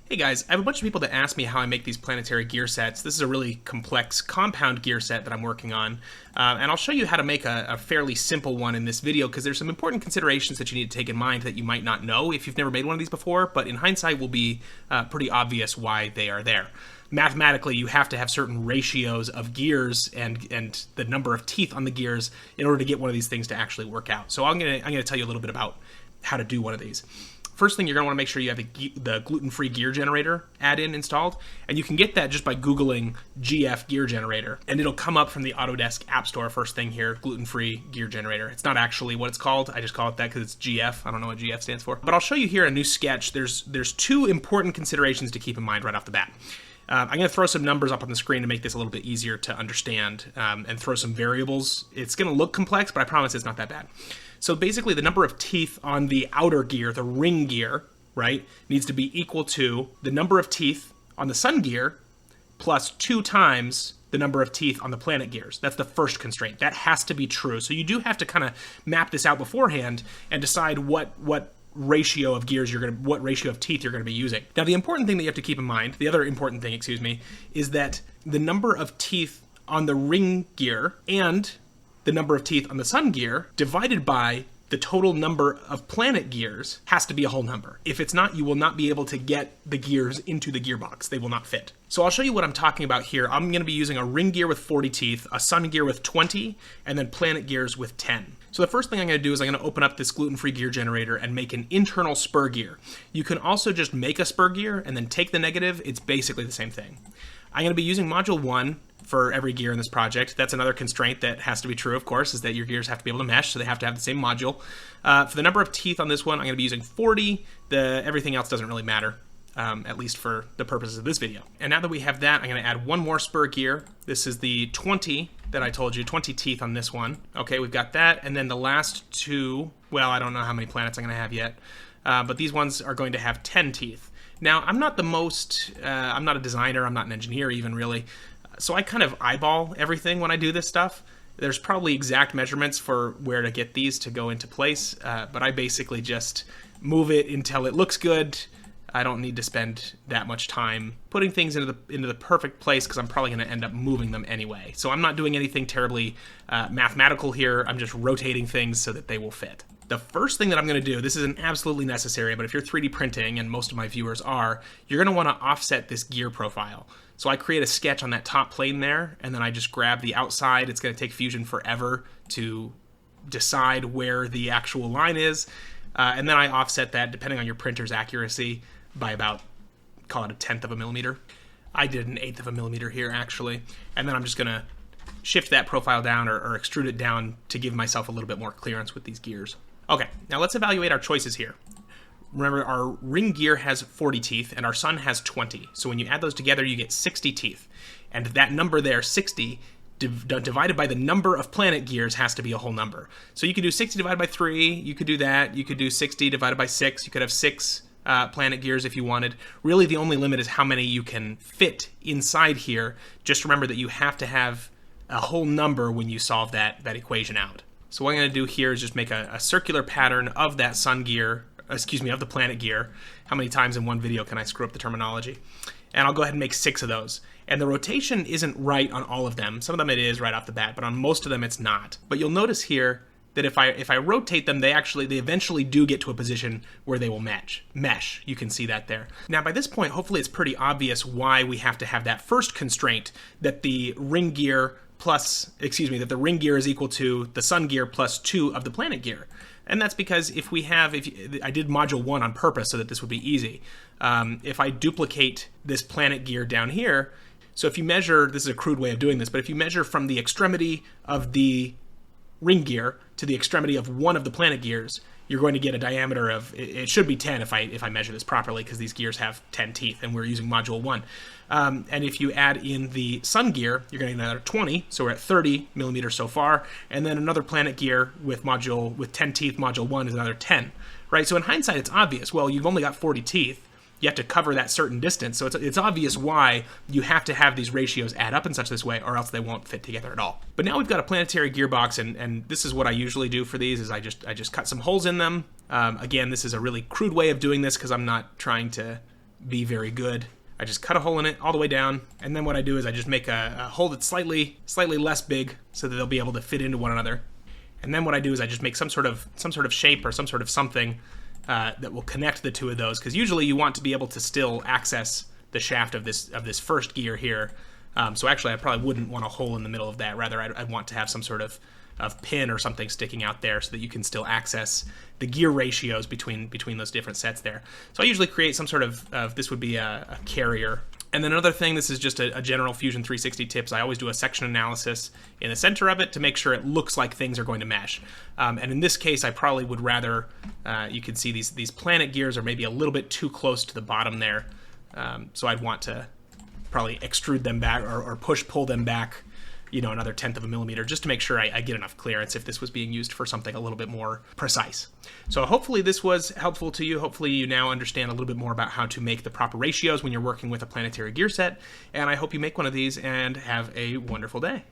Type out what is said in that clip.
Hey guys, I have a bunch of people that ask me how I make these planetary gear sets. This is a really complex compound gear set that I'm working on, and I'll show you how to make a fairly simple one in this video because there's some important considerations that you need to take in mind that you might not know if you've never made one of these before, but in hindsight will be pretty obvious why they are there. Mathematically, you have to have certain ratios of gears and the number of teeth on the gears in order to get one of these things to actually work out. So I'm gonna tell you a little bit about how to do one of these. First thing, you're going to want to make sure you have the gluten-free gear generator add-in installed, and you can get that just by Googling GF gear generator, and it'll come up from the Autodesk App Store first thing here, gluten-free gear generator. It's not actually what it's called. I just call it that because it's GF. I don't know what GF stands for. But I'll show you here a new sketch. There's two important considerations to keep in mind right off the bat. I'm going to throw some numbers up on the screen to make this a little bit easier to understand, and throw some variables. It's going to look complex, but I promise it's not that bad. So basically the number of teeth on the outer gear, the ring gear, right, needs to be equal to the number of teeth on the sun gear plus 2 times the number of teeth on the planet gears. That's the first constraint. That has to be true. So you do have to kind of map this out beforehand and decide what ratio of gears what ratio of teeth you're going to be using. Now the important thing that you have to keep in mind, the other important thing, excuse me, is that the number of teeth on the ring gear and the number of teeth on the sun gear divided by the total number of planet gears has to be a whole number. If it's not, you will not be able to get the gears into the gearbox. They will not fit. So I'll show you what I'm talking about here. I'm going to be using a ring gear with 40 teeth, a sun gear with 20, and then planet gears with 10. So the first thing I'm going to do is I'm going to open up this gluten-free gear generator and make an internal spur gear. You can also just make a spur gear and then take the negative. It's basically the same thing. I'm going to be using module 1 for every gear in this project. That's another constraint that has to be true, of course, is that your gears have to be able to mesh, so they have to have the same module. For the number of teeth on this one, I'm going to be using 40. Everything else doesn't really matter, at least for the purposes of this video. And now that we have that, I'm going to add one more spur gear. This is the 20 that I told you, 20 teeth on this one. Okay, we've got that. And then the last two, well, I don't know how many planets I'm going to have yet, but these ones are going to have 10 teeth. Now, I'm not a designer, I'm not an engineer even really, so I kind of eyeball everything when I do this stuff. There's probably exact measurements for where to get these to go into place, but I basically just move it until it looks good. I don't need to spend that much time putting things into the perfect place because I'm probably going to end up moving them anyway. So I'm not doing anything terribly mathematical here. I'm just rotating things so that they will fit. The first thing that I'm going to do, this isn't absolutely necessary, but if you're 3D printing, and most of my viewers are, you're going to want to offset this gear profile. So I create a sketch on that top plane there, and then I just grab the outside. It's going to take Fusion forever to decide where the actual line is, and then I offset that, depending on your printer's accuracy, by about, call it 1/10 of a millimeter. I did 1/8 of a millimeter here, actually, and then I'm just going to shift that profile down or extrude it down to give myself a little bit more clearance with these gears. Okay, now let's evaluate our choices here. Remember, our ring gear has 40 teeth and our sun has 20. So when you add those together, you get 60 teeth. And that number there, 60, divided by the number of planet gears has to be a whole number. So you could do 60 divided by 3, you could do that. You could do 60 divided by 6, you could have 6 planet gears if you wanted. Really, the only limit is how many you can fit inside here. Just remember that you have to have a whole number when you solve that equation out. So what I'm going to do here is just make a circular pattern of that sun gear, of the planet gear. How many times in one video can I screw up the terminology? And I'll go ahead and make 6 of those. And the rotation isn't right on all of them. Some of them it is right off the bat, but on most of them it's not. But you'll notice here that if I rotate them, they eventually do get to a position where they will mesh. You can see that there. Now by this point, hopefully it's pretty obvious why we have to have that first constraint, that the ring gear that the ring gear is equal to the sun gear plus 2 of the planet gear. And that's because I did module 1 on purpose so that this would be easy. If I duplicate this planet gear down here, so if you measure, this is a crude way of doing this, but if you measure from the extremity of the ring gear to the extremity of one of the planet gears, you're going to get a diameter of, it should be 10 if I measure this properly, because these gears have 10 teeth and we're using module 1. And if you add in the sun gear, you're going to get another 20, so we're at 30 millimeters so far, and then another planet gear with 10 teeth, module 1 is another 10, right? So in hindsight, it's obvious. Well, you've only got 40 teeth. You have to cover that certain distance, so it's obvious why you have to have these ratios add up in such this way, or else they won't fit together at all. But now we've got a planetary gearbox, and this is what I usually do for these, is I just cut some holes in them. Again, this is a really crude way of doing this because I'm not trying to be very good. I just cut a hole in it all the way down, and then what I do is I just make a hole that's slightly less big so that they'll be able to fit into one another. And then what I do is I just make some sort of shape or some sort of something that will connect the two of those, because usually you want to be able to still access the shaft of this first gear here. So actually I probably wouldn't want a hole in the middle of that. Rather, I'd want to have some sort of pin or something sticking out there so that you can still access the gear ratios between those different sets there. So I usually create some sort of this would be a carrier. And then another thing, this is just a general Fusion 360 tips. I always do a section analysis in the center of it to make sure it looks like things are going to mesh. And in this case, I probably would rather, you can see these planet gears are maybe a little bit too close to the bottom there. So I'd want to probably extrude them back or pull them back, another 1/10 of a millimeter, just to make sure I get enough clearance if this was being used for something a little bit more precise. So hopefully this was helpful to you. Hopefully you now understand a little bit more about how to make the proper ratios when you're working with a planetary gear set, and I hope you make one of these and have a wonderful day.